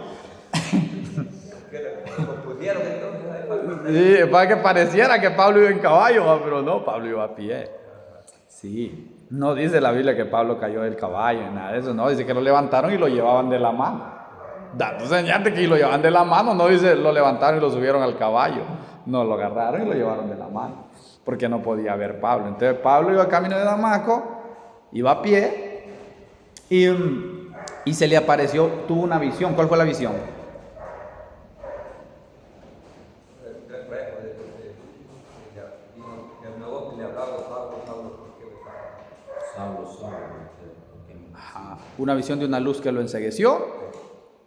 S1: Sí, para que pareciera que Pablo iba en caballo, pero no, Pablo iba a pie. Sí, no dice la Biblia que Pablo cayó del caballo, nada de eso, no, dice que lo levantaron y lo llevaban de la mano. Dando señal de que lo llevaban de la mano, no dice lo levantaron y lo subieron al caballo. No, lo agarraron y lo llevaron de la mano, porque no podía ver Pablo. Entonces Pablo iba camino de Damasco, iba a pie y se le apareció, tuvo una visión. ¿Cuál fue la visión? Ajá. Una visión de una luz que lo encegueció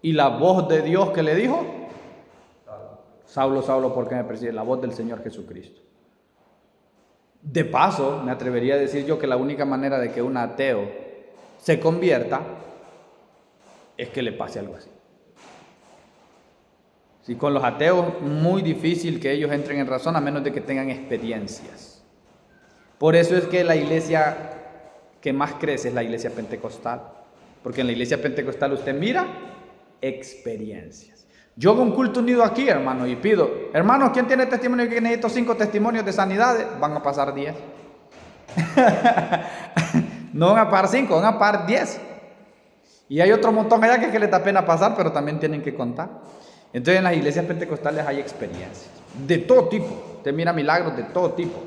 S1: y la voz de Dios que le dijo: Saulo, Saulo, ¿por qué me persigues? La voz del Señor Jesucristo. De paso, me atrevería a decir yo que la única manera de que un ateo se convierta es que le pase algo así. Si con los ateos, muy difícil que ellos entren en razón a menos de que tengan experiencias. Por eso es que la iglesia que más crece es la iglesia pentecostal. Porque en la iglesia pentecostal usted mira experiencias. Yo hago un culto unido aquí, hermano, y pido: hermano, ¿quién tiene testimonio que necesito 5 testimonios de sanidades? Van a pasar 10. No van a pasar 5, van a pasar 10. Y hay otro montón allá que les da pena pasar, pero también tienen que contar. Entonces en las iglesias pentecostales hay experiencias de todo tipo. Usted mira milagros de todo tipo.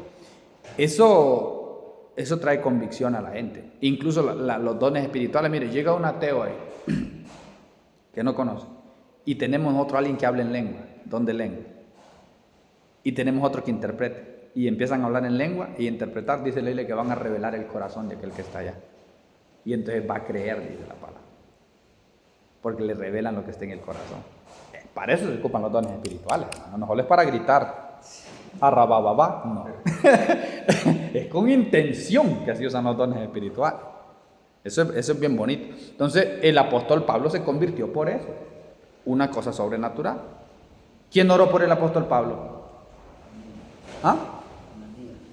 S1: Eso trae convicción a la gente. Incluso los dones espirituales. Mire, llega un ateo ahí que no conoce, y tenemos otro alguien que habla en lengua, don de lengua, y tenemos otro que interprete, y empiezan a hablar en lengua y interpretar. Dice la Biblia que van a revelar el corazón de aquel que está allá, y entonces va a creer, dice la palabra, porque le revelan lo que está en el corazón. Para eso se ocupan los dones espirituales. A lo mejor es para gritar arrabababá, no. Es con intención que así usan los dones espirituales. Eso es bien bonito. Entonces el apóstol Pablo se convirtió por eso. Una cosa sobrenatural. ¿Quién oró por el apóstol Pablo? ¿Ah?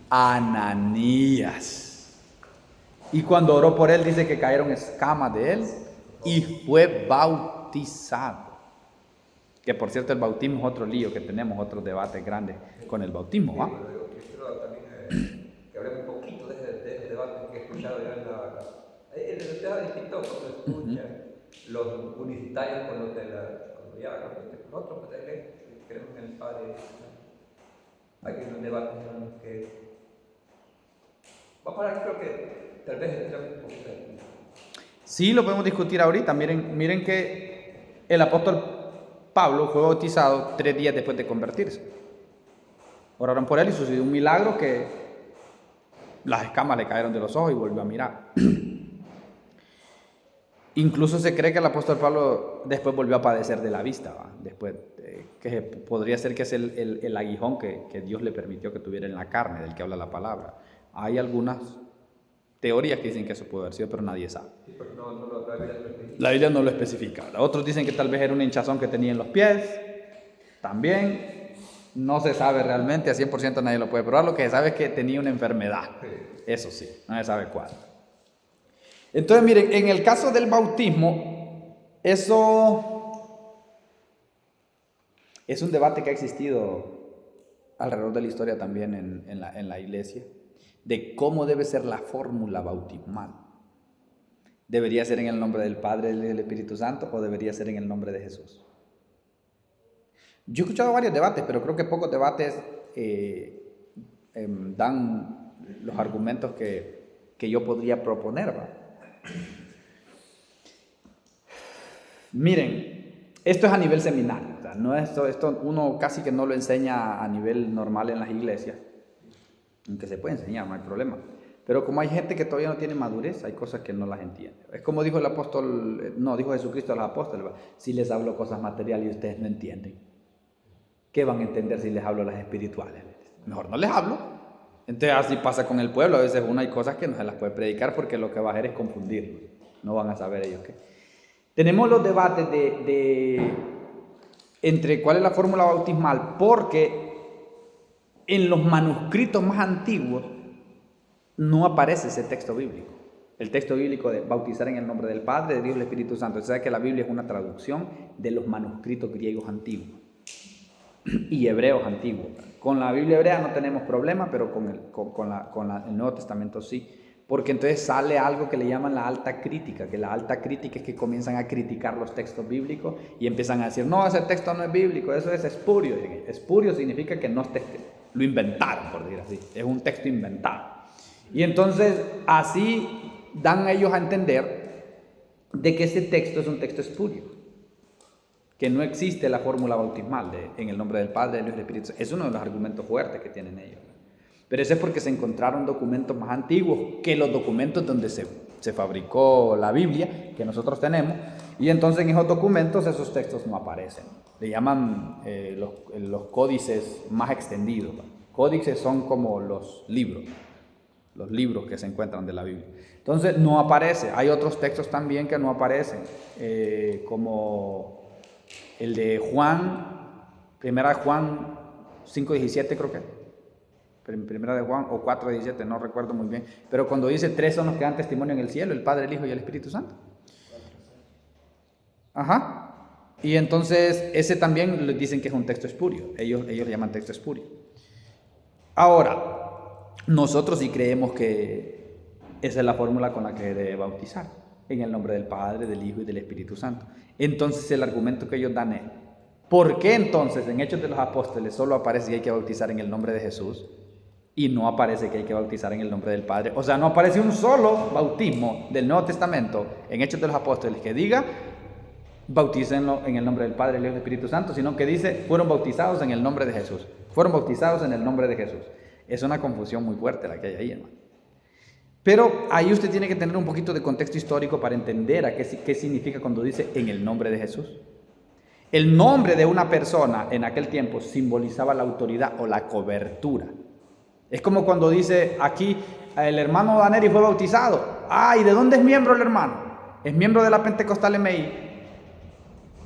S1: Ananías. Y cuando oró por él dice que cayeron escamas de él y fue bautizado. Que por cierto el bautismo es otro lío que tenemos, otros debates grandes con el bautismo, ¿va?
S2: Yo quiero también que hablemos un poquito de ese debate que he escuchado ya en el debate de TikTok, cuando escucha los universitarios con los de cuando ya con otros pues, que creemos en el Padre. Hay unos debates en los que vamos a hablar, creo que tal vez entremos un poquito ahí.
S1: Sí, lo podemos discutir ahorita. Miren que el apóstol Pablo fue bautizado 3 días después de convertirse. Oraron por él y sucedió un milagro que las escamas le cayeron de los ojos y volvió a mirar. Incluso se cree que el apóstol Pablo después volvió a padecer de la vista, ¿va? Después, que podría ser que es el aguijón que Dios le permitió que tuviera en la carne, del que habla la palabra. Hay algunas teorías que dicen que eso puede haber sido, pero nadie sabe. La Biblia no lo especifica. Otros dicen que tal vez era un hinchazón que tenía en los pies. También no se sabe realmente, a 100% nadie lo puede probar. Lo que se sabe es que tenía una enfermedad. Eso sí, no se sabe cuál. Entonces, miren, en el caso del bautismo, eso es un debate que ha existido alrededor de la historia también en la iglesia, de cómo debe ser la fórmula bautismal. ¿Debería ser en el nombre del Padre y del Espíritu Santo o debería ser en el nombre de Jesús? Yo he escuchado varios debates, pero creo que pocos debates dan los argumentos que yo podría proponer, ¿va? Miren, esto es a nivel seminario, o sea, no es esto uno casi que no lo enseña a nivel normal en las iglesias, aunque se puede enseñar, no hay problema. Pero como hay gente que todavía no tiene madurez, hay cosas que no las entiende. Es como dijo el apóstol, dijo Jesucristo a los apóstoles, si les hablo cosas materiales y ustedes no entienden, ¿qué van a entender si les hablo las espirituales? Mejor no les hablo. Entonces así pasa con el pueblo, a veces hay cosas que no se las puede predicar porque lo que va a hacer es confundirlos, no van a saber ellos qué. Tenemos los debates entre cuál es la fórmula bautismal, porque en los manuscritos más antiguos no aparece ese texto bíblico. El texto bíblico de bautizar en el nombre del Padre, de Dios y del Espíritu Santo. Usted sabe que la Biblia es una traducción de los manuscritos griegos antiguos y hebreos antiguos. Con la Biblia hebrea no tenemos problema, pero con el Nuevo Testamento sí. Porque entonces sale algo que le llaman la alta crítica, que la alta crítica es que comienzan a criticar los textos bíblicos y empiezan a decir, no, ese texto no es bíblico, eso es espurio. Espurio significa que no lo inventaron, por decir así, es un texto inventado. Y entonces así dan ellos a entender de que ese texto es un texto espurio, que no existe la fórmula bautismal en el nombre del Padre, del Hijo y del Espíritu Santo. Es uno de los argumentos fuertes que tienen ellos. Pero eso es porque se encontraron documentos más antiguos que los documentos donde se fabricó la Biblia, que nosotros tenemos, y entonces en esos documentos esos textos no aparecen. Le llaman los códices más extendidos. Códices son como los libros que se encuentran de la Biblia. Entonces no aparece. Hay otros textos también que no aparecen, como el de Juan, primera de Juan 5:17 creo que. Primera de Juan o 4:17, no recuerdo muy bien, pero cuando dice 3 son los que dan testimonio en el cielo, el Padre, el Hijo y el Espíritu Santo. Ajá. Y entonces ese también le dicen que es un texto espurio, ellos le llaman texto espurio. Ahora, nosotros sí creemos que esa es la fórmula con la que debe bautizar, en el nombre del Padre, del Hijo y del Espíritu Santo. Entonces el argumento que ellos dan es, ¿por qué entonces en Hechos de los Apóstoles solo aparece que hay que bautizar en el nombre de Jesús? Y no aparece que hay que bautizar en el nombre del Padre. O sea, no aparece un solo bautismo del Nuevo Testamento en Hechos de los Apóstoles que diga bautícenlo en el nombre del Padre, del Hijo y del Espíritu Santo, sino que dice fueron bautizados en el nombre de Jesús. Fueron bautizados en el nombre de Jesús. Es una confusión muy fuerte la que hay ahí, hermano. Pero ahí usted tiene que tener un poquito de contexto histórico para entender qué significa cuando dice en el nombre de Jesús. El nombre de una persona en aquel tiempo simbolizaba la autoridad o la cobertura. Es como cuando dice aquí, el hermano Daneri fue bautizado. ¿Y de dónde es miembro el hermano? Es miembro de la Pentecostal MI.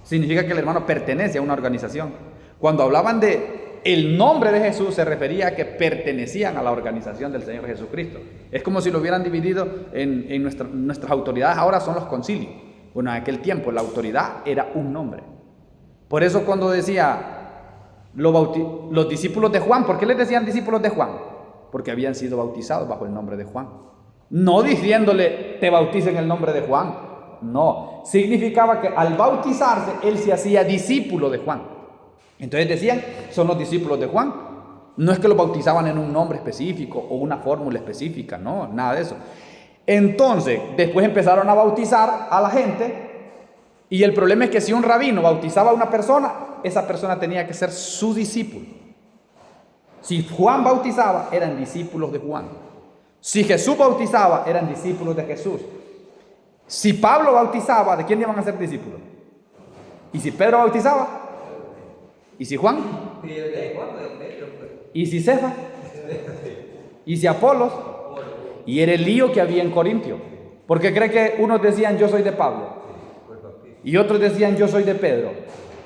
S1: Significa que el hermano pertenece a una organización. Cuando hablaban de el nombre de Jesús, se refería a que pertenecían a la organización del Señor Jesucristo. Es como si lo hubieran dividido en nuestras autoridades. Ahora son los concilios. Bueno, en aquel tiempo la autoridad era un nombre. Por eso cuando decía los discípulos de Juan, ¿por qué les decían discípulos de Juan? Porque habían sido bautizados bajo el nombre de Juan. No diciéndole, te bautizo en el nombre de Juan. No, significaba que al bautizarse, él se hacía discípulo de Juan. Entonces decían, son los discípulos de Juan. No es que los bautizaban en un nombre específico o una fórmula específica, no, nada de eso. Entonces, después empezaron a bautizar a la gente, y el problema es que si un rabino bautizaba a una persona, esa persona tenía que ser su discípulo. Si Juan bautizaba, eran discípulos de Juan. Si Jesús bautizaba, eran discípulos de Jesús. Si Pablo bautizaba, ¿de quién iban a ser discípulos? ¿Y si Pedro bautizaba? ¿Y si Juan? ¿Y si Cefas? ¿Y si Apolos? Y era el lío que había en Corintio. Porque cree que unos decían yo soy de Pablo, y otros decían yo soy de Pedro,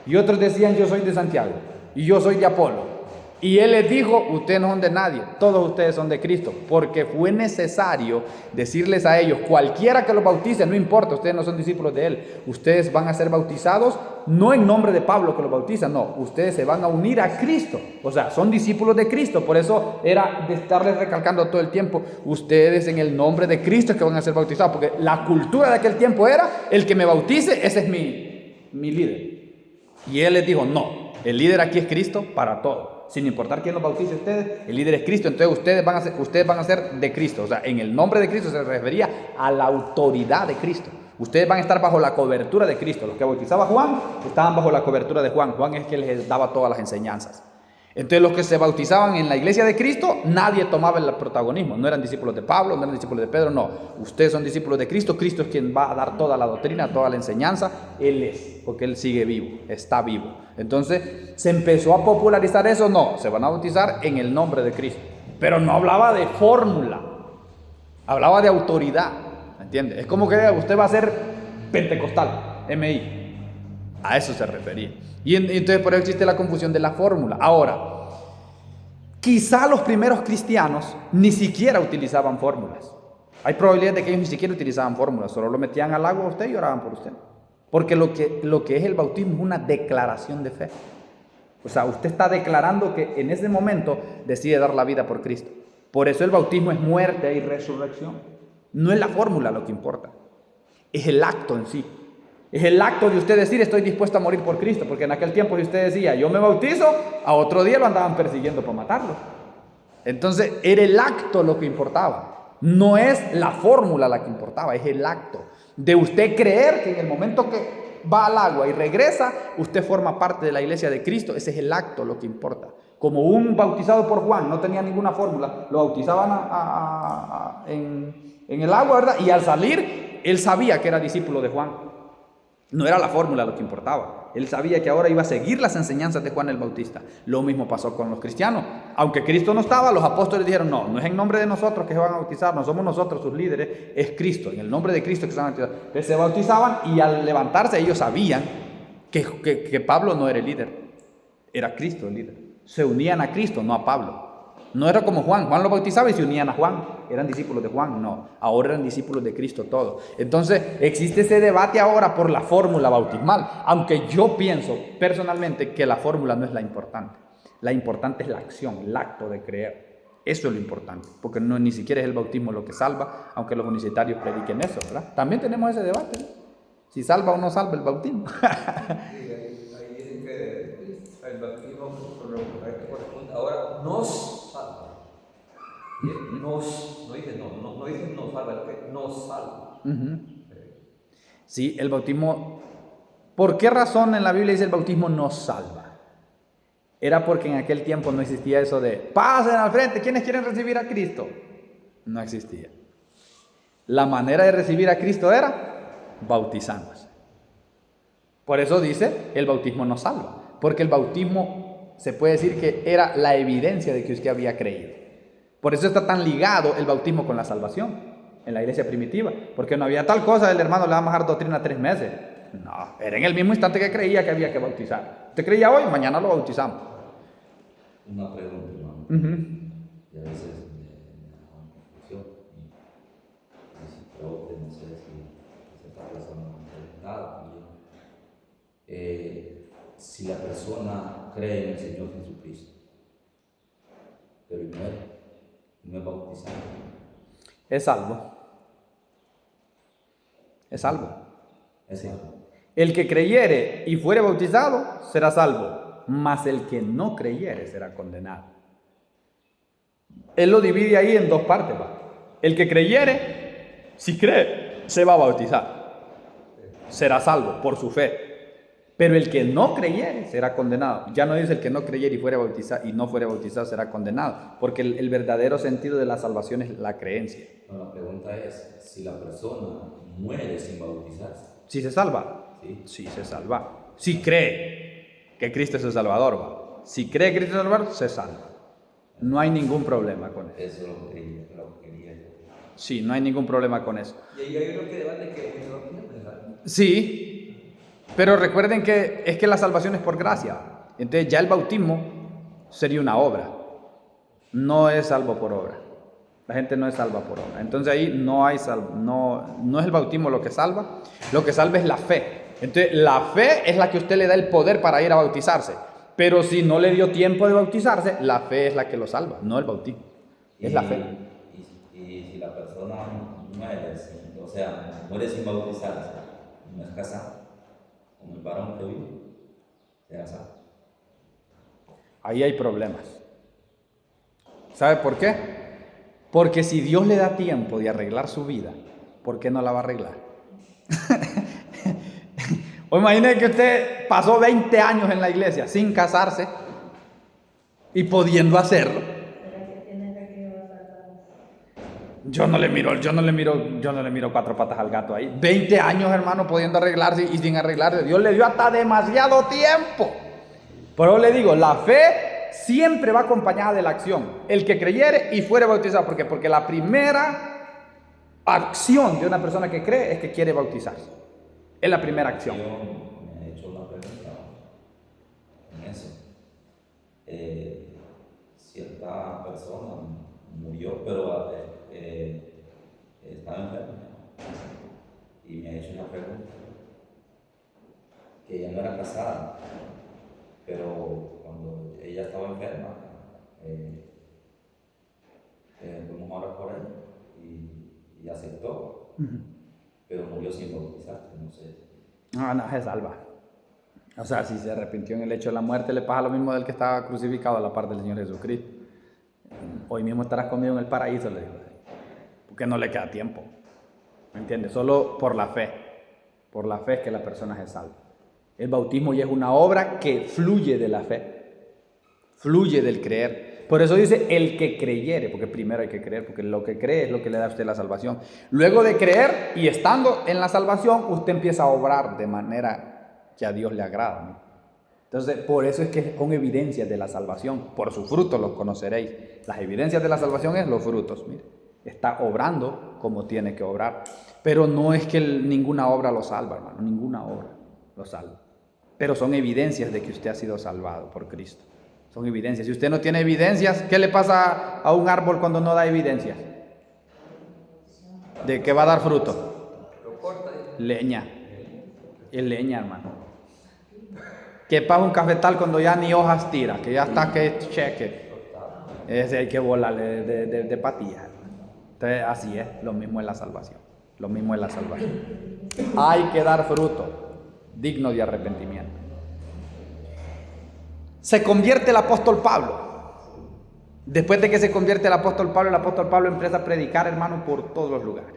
S1: y otros decían yo soy de Santiago. y yo soy de Apolo. Y él les dijo, ustedes no son de nadie, todos ustedes son de Cristo, porque fue necesario decirles a ellos, cualquiera que los bautice, no importa, ustedes no son discípulos de él, ustedes van a ser bautizados, no en nombre de Pablo que los bautiza, no, ustedes se van a unir a Cristo, o sea, son discípulos de Cristo, por eso era de estarles recalcando todo el tiempo, ustedes en el nombre de Cristo es que van a ser bautizados, porque la cultura de aquel tiempo era, el que me bautice, ese es mi líder. Y él les dijo, no, el líder aquí es Cristo para todos. Sin importar quién los bautice a ustedes, el líder es Cristo, entonces ustedes van a ser de Cristo, o sea, en el nombre de Cristo se refería a la autoridad de Cristo. Ustedes van a estar bajo la cobertura de Cristo. Los que bautizaba Juan estaban bajo la cobertura de Juan. Juan es el que les daba todas las enseñanzas. Entonces los que se bautizaban en la iglesia de Cristo, nadie tomaba el protagonismo. No eran discípulos de Pablo, no eran discípulos de Pedro, no. Ustedes son discípulos de Cristo. Cristo es quien va a dar toda la doctrina, toda la enseñanza. Él es, porque Él sigue vivo, está vivo. Entonces, ¿se empezó a popularizar eso? No, se van a bautizar en el nombre de Cristo. Pero no hablaba de fórmula, hablaba de autoridad, ¿me entiende? Es como que usted va a ser pentecostal, MI. A eso se refería. Y entonces por eso existe la confusión de la fórmula. Ahora, quizá los primeros cristianos ni siquiera utilizaban fórmulas. Hay probabilidad de que ellos ni siquiera utilizaban fórmulas, solo lo metían al agua a usted y oraban por usted. Porque lo que es el bautismo es una declaración de fe. O sea, usted está declarando que en ese momento decide dar la vida por Cristo. Por eso el bautismo es muerte y resurrección. No es la fórmula lo que importa, es el acto en sí. Es el acto de usted decir, estoy dispuesto a morir por Cristo. Porque en aquel tiempo si usted decía, yo me bautizo, a otro día lo andaban persiguiendo para matarlo. Entonces era el acto lo que importaba. No es la fórmula la que importaba, es el acto. De usted creer que en el momento que va al agua y regresa, usted forma parte de la iglesia de Cristo. Ese es el acto lo que importa. Como un bautizado por Juan no tenía ninguna fórmula, lo bautizaban en el agua, ¿verdad? Y al salir, él sabía que era discípulo de Juan. No era la fórmula lo que importaba. Él sabía que ahora iba a seguir las enseñanzas de Juan el Bautista. Lo mismo pasó con los cristianos. Aunque Cristo no estaba, los apóstoles dijeron, no es en nombre de nosotros que se van a bautizar, no somos nosotros sus líderes, es Cristo, en el nombre de Cristo que se van a bautizar. Entonces se bautizaban y al levantarse ellos sabían que Pablo no era el líder, era Cristo el líder. Se unían a Cristo, no a Pablo. No era como Juan lo bautizaba y se unían a Juan, eran discípulos de Juan, no, ahora eran discípulos de Cristo todos. Entonces existe ese debate ahora por la fórmula bautismal, aunque yo pienso personalmente que la fórmula no es la importante es la acción, el acto de creer, eso es lo importante, porque no ni siquiera es el bautismo lo que salva, aunque los universitarios prediquen eso, ¿verdad? También tenemos ese debate, ¿no? Si salva o no salva el bautismo.
S2: Sí, ahí dicen que el bautismo por lo que corresponde ahora nos salva. No dice nos salva, es que nos salva.
S1: Sí, el bautismo. ¿Por qué razón en la Biblia dice el bautismo nos salva? Era porque en aquel tiempo no existía eso de pasen al frente, ¿quiénes quieren recibir a Cristo? No existía. La manera de recibir a Cristo era bautizándose. Por eso dice el bautismo nos salva, porque el bautismo se puede decir que era la evidencia de que usted había creído. Por eso está tan ligado el bautismo con la salvación en la iglesia primitiva, porque no había tal cosa del hermano le vamos a dar doctrina 3 meses. No, era en el mismo instante que creía que había que bautizar. Usted creía hoy, mañana lo bautizamos.
S3: Una pregunta, hermano. Y a veces me da confusión. Y si creo que no sé si esta persona me ha preguntado también. Si la persona cree en el Señor Jesucristo, pero no es bautizado,
S1: Es salvo. Es salvo.
S3: es
S1: Sí.
S3: salvo.
S1: El que creyere y fuere bautizado será salvo, mas el que no creyere será condenado. Él lo divide ahí en dos partes, ¿va? El que creyere, si cree, se va a bautizar. Será salvo por su fe. Pero el que no creyere será condenado. Ya no dice el que no creyere y no fuere bautizado será condenado, porque el verdadero sentido de la salvación es la creencia.
S3: No, la pregunta es, si la persona muere sin bautizarse,
S1: Si se salva,
S3: ¿sí?
S1: sí se salva. Si cree que Cristo es el Salvador, ¿va? Si cree que Cristo es el Salvador, se salva. No hay ningún problema con eso.
S3: Eso es lo que quería yo.
S1: Sí, no hay ningún problema con eso.
S2: Y ahí hay uno que debate que no.
S1: Sí, pero recuerden que es que la salvación es por gracia. Entonces ya el bautismo sería una obra, no es salvo por obra. La gente no es salva por obra. Entonces ahí no es el bautismo lo que salva es la fe. Entonces la fe es la que usted le da el poder para ir a bautizarse. Pero si no le dio tiempo de bautizarse, la fe es la que lo salva, no el bautismo. Es la fe.
S3: Y si la persona muere sin bautizarse, no es casada, como el varón que vive, se casa.
S1: Ahí hay problemas. ¿Sabe por qué? Porque si Dios le da tiempo de arreglar su vida, ¿por qué no la va a arreglar? O imagine que usted pasó 20 años en la iglesia sin casarse y pudiendo hacerlo. Yo no le miro cuatro patas al gato ahí. 20 años, hermano, pudiendo arreglarse y sin arreglarse. Dios le dio hasta demasiado tiempo. Por eso le digo, la fe siempre va acompañada de la acción. El que creyere y fuere bautizado. ¿Por qué? Porque la primera acción de una persona que cree es que quiere bautizarse. Es la primera acción.
S3: Yo me he hecho una pregunta en eso. Cierta persona murió, pero estaba enferma. Y me ha hecho una pregunta. Que ella no era casada, pero cuando ella estaba enferma, fuimos a orar por ella y aceptó. Pero murió sin bautizarse, no sé.
S1: No, se salva. O sea, si se arrepintió en el hecho de la muerte, le pasa lo mismo del que estaba crucificado a la par del Señor Jesucristo. Hoy mismo estarás conmigo en el paraíso, le digo. Porque no le queda tiempo. ¿Me entiendes? Solo por la fe. Por la fe es que la persona se salva. El bautismo ya es una obra que fluye de la fe. Fluye del creer. Por eso dice el que creyere, porque primero hay que creer, porque lo que cree es lo que le da a usted la salvación. Luego de creer y estando en la salvación, usted empieza a obrar de manera que a Dios le agrada, ¿no? Entonces, por eso es que son evidencias de la salvación. Por sus frutos los conoceréis. Las evidencias de la salvación es los frutos. Mire, está obrando como tiene que obrar. Pero no es que ninguna obra lo salva, hermano. Ninguna obra lo salva. Pero son evidencias de que usted ha sido salvado por Cristo. Son evidencias. Si usted no tiene evidencias, ¿qué le pasa a un árbol cuando no da evidencias? ¿De qué va a dar fruto? Leña. Es leña, hermano. ¿Qué pasa un cafetal cuando ya ni hojas tira? Que ya está que cheque. Ese hay que volarle de patillas. Entonces, así es. Lo mismo es la salvación. Lo mismo es la salvación. Hay que dar fruto digno de arrepentimiento. Se convierte el apóstol Pablo. Después de que se convierte el apóstol Pablo empieza a predicar, hermano, por todos los lugares.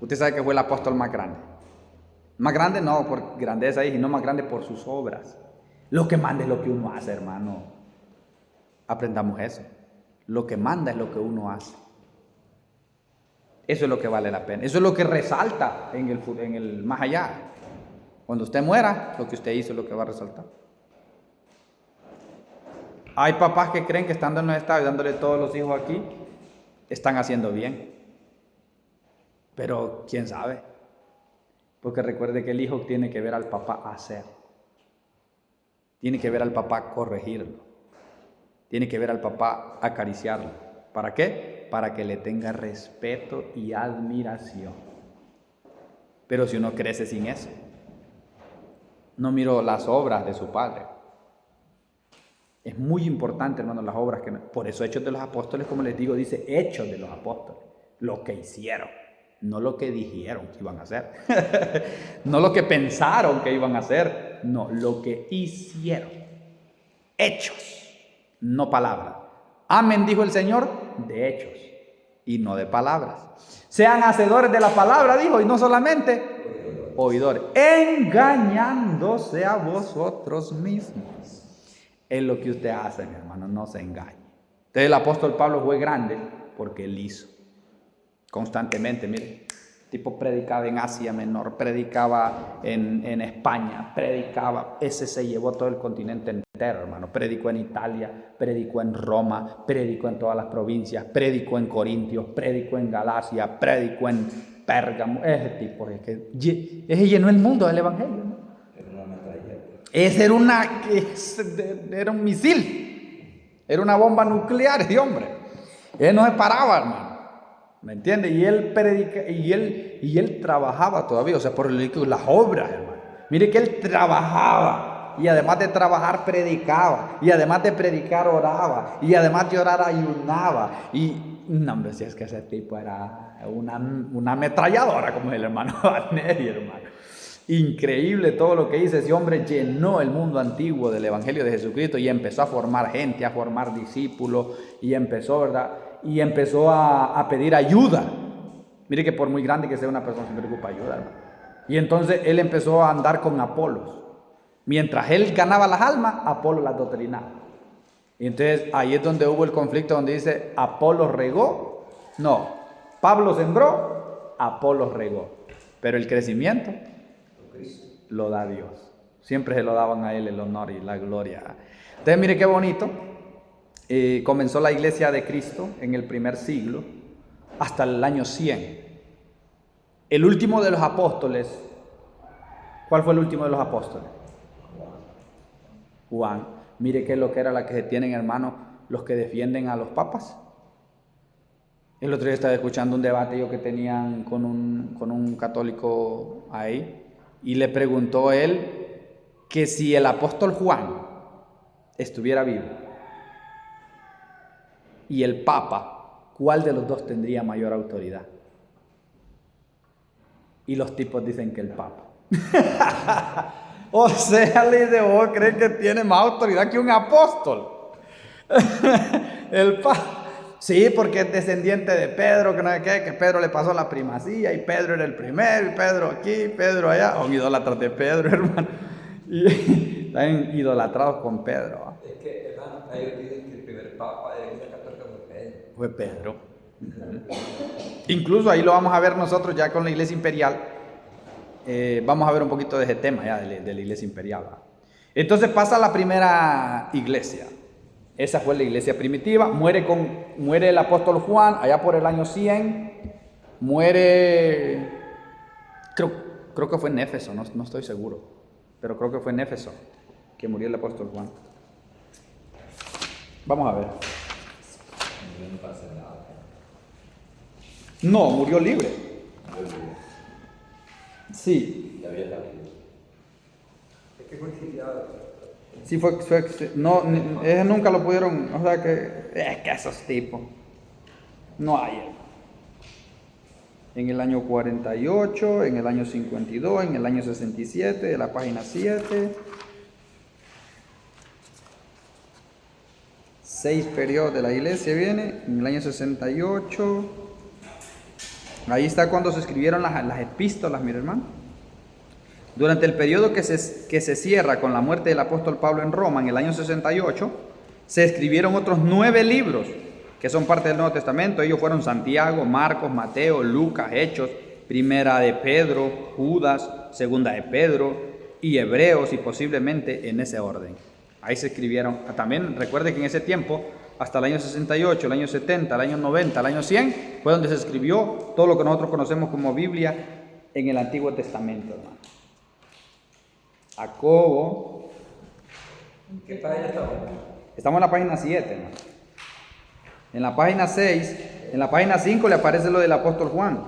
S1: Usted sabe que fue el apóstol más grande. Más grande no por grandeza, sino más grande por sus obras. Lo que manda es lo que uno hace, hermano. Aprendamos eso. Lo que manda es lo que uno hace. Eso es lo que vale la pena. Eso es lo que resalta en el más allá. Cuando usted muera, lo que usted hizo es lo que va a resaltar. Hay papás que creen que estando en los estados y dándole todos los hijos aquí, están haciendo bien. Pero quién sabe. Porque recuerde que el hijo tiene que ver al papá hacer. Tiene que ver al papá corregirlo. Tiene que ver al papá acariciarlo. ¿Para qué? Para que le tenga respeto y admiración. Pero si uno crece sin eso, no miró las obras de su padre. Es muy importante, hermano, las obras que... Por eso Hechos de los Apóstoles, como les digo, dice Hechos de los Apóstoles. Lo que hicieron, no lo que dijeron que iban a hacer. No lo que pensaron que iban a hacer. No, lo que hicieron. Hechos, no palabras. Amén, dijo el Señor, de hechos y no de palabras. Sean hacedores de la palabra, dijo, y no solamente oidores. Engañándose a vosotros mismos. Es lo que usted hace, mi hermano, no se engañe. Entonces el apóstol Pablo fue grande porque él hizo. Constantemente, mire, tipo predicaba en Asia Menor, predicaba en España, predicaba, ese se llevó todo el continente entero, hermano. Predicó en Italia, predicó en Roma, predicó en todas las provincias, predicó en Corintios, predicó en Galacia, predicó en Pérgamo. Ese tipo es que llenó el mundo del evangelio, ¿no? Ese era un misil, era una bomba nuclear, ese hombre. Él no se paraba, hermano. ¿Me entiende? Y él predica, y él trabajaba todavía, o sea, por las obras, hermano. Mire que él trabajaba, y además de trabajar predicaba, y además de predicar oraba, y además de orar ayunaba. Y no, hombre, si es que ese tipo era una ametralladora, como el hermano Vaneri, hermano. Increíble todo lo que hizo. Ese hombre llenó el mundo antiguo del Evangelio de Jesucristo y empezó a formar gente, a formar discípulos, y empezó, ¿verdad? Y empezó a pedir ayuda. Mire que por muy grande que sea una persona, siempre ocupa ayuda, hermano. Y entonces él empezó a andar con Apolos. Mientras él ganaba las almas, Apolo las doctrinaba. Y entonces ahí es donde hubo el conflicto, donde dice, Apolo regó. No, Pablo sembró, Apolo regó. Pero el crecimiento lo da Dios. Siempre se lo daban a él el honor y la gloria. Entonces mire qué bonito. Comenzó la iglesia de Cristo en el primer siglo hasta el año 100. El último de los apóstoles, ¿cuál fue el último de los apóstoles? Juan. Mire qué es lo que era la que se tienen, hermanos, los que defienden a los papas. El otro día estaba escuchando un debate yo que tenían con un católico ahí, y le preguntó él que si el apóstol Juan estuviera vivo y el papa, ¿cuál de los dos tendría mayor autoridad? Y los tipos dicen que el papa. O sea, le dice, ¿vos crees que tiene más autoridad que un apóstol? El papa. Sí, porque es descendiente de Pedro, que no sé qué, que Pedro le pasó la primacía, y Pedro era el primero, y Pedro aquí, Pedro allá. Son idólatras de Pedro, hermano. Y están idolatrados con Pedro.
S2: Es que, hermano, ellos dicen que el primer papa de la Iglesia Católica fue Pedro.
S1: Fue Pedro. Incluso ahí lo vamos a ver nosotros ya con la Iglesia Imperial. Vamos a ver un poquito de ese tema ya de la Iglesia Imperial. Entonces pasa la primera iglesia. Esa fue la iglesia primitiva. Muere el apóstol Juan allá por el año 100. Muere, creo que fue en Éfeso, no estoy seguro, pero creo que fue en Éfeso que murió el apóstol Juan. Vamos a ver. No, murió libre. Sí.
S2: Es que fue exiliado.
S1: Sí, no, ellos nunca lo pudieron, o sea que, es que esos tipos, no hay. En el año 48, en el año 52, en el año 67, de la página 7. 6 periodos de la iglesia viene, en el año 68. Ahí está cuando se escribieron las epístolas, mi hermano. Durante el periodo que se cierra con la muerte del apóstol Pablo en Roma, en el año 68, se escribieron otros 9 libros que son parte del Nuevo Testamento. Ellos fueron Santiago, Marcos, Mateo, Lucas, Hechos, Primera de Pedro, Judas, Segunda de Pedro y Hebreos, y posiblemente en ese orden. Ahí se escribieron. También recuerde que en ese tiempo, hasta el año 68, el año 70, el año 90, el año 100, fue donde se escribió todo lo que nosotros conocemos como Biblia en el Antiguo Testamento, hermano. Jacobo.
S2: ¿En qué página estamos?
S1: Estamos en la página 7, hermano. En la página 6, en la página 5 le aparece lo del apóstol Juan.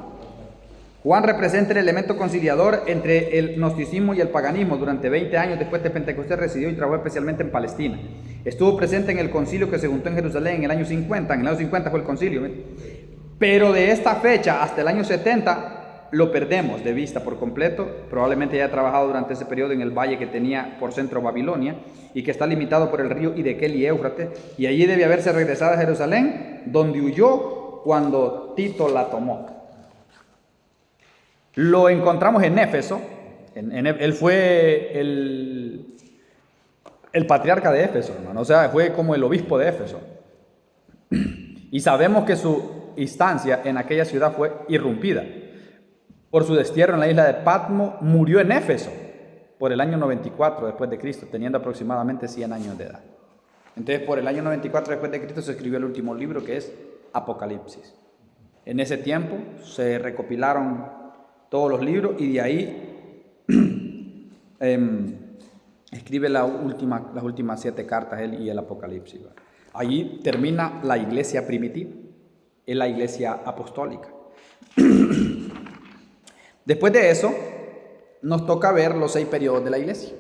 S1: Juan representa el elemento conciliador entre el gnosticismo y el paganismo. Durante 20 años después de Pentecostés residió y trabajó especialmente en Palestina. Estuvo presente en el concilio que se juntó en Jerusalén en el año 50. En el año 50 fue el concilio. Pero de esta fecha hasta el año 70 lo perdemos de vista por completo. Probablemente haya trabajado durante ese periodo en el valle que tenía por centro Babilonia y que está limitado por el río Hiddekel y Éufrates. Y allí debe haberse regresado a Jerusalén, donde huyó cuando Tito la tomó. Lo encontramos en Éfeso. Él fue el patriarca de Éfeso, hermano. O sea, fue como el obispo de Éfeso. Y sabemos que su instancia en aquella ciudad fue irrumpida. Por su destierro en la isla de Patmo, murió en Éfeso por el año 94 después de Cristo, teniendo aproximadamente 100 años de edad. Entonces, por el año 94 después de Cristo se escribió el último libro, que es Apocalipsis. En ese tiempo se recopilaron todos los libros, y de ahí escribe las últimas 7 cartas, él y el Apocalipsis. ¿Va? Allí termina la iglesia primitiva, es la iglesia apostólica. Después de eso, nos toca ver los 6 periodos de la iglesia.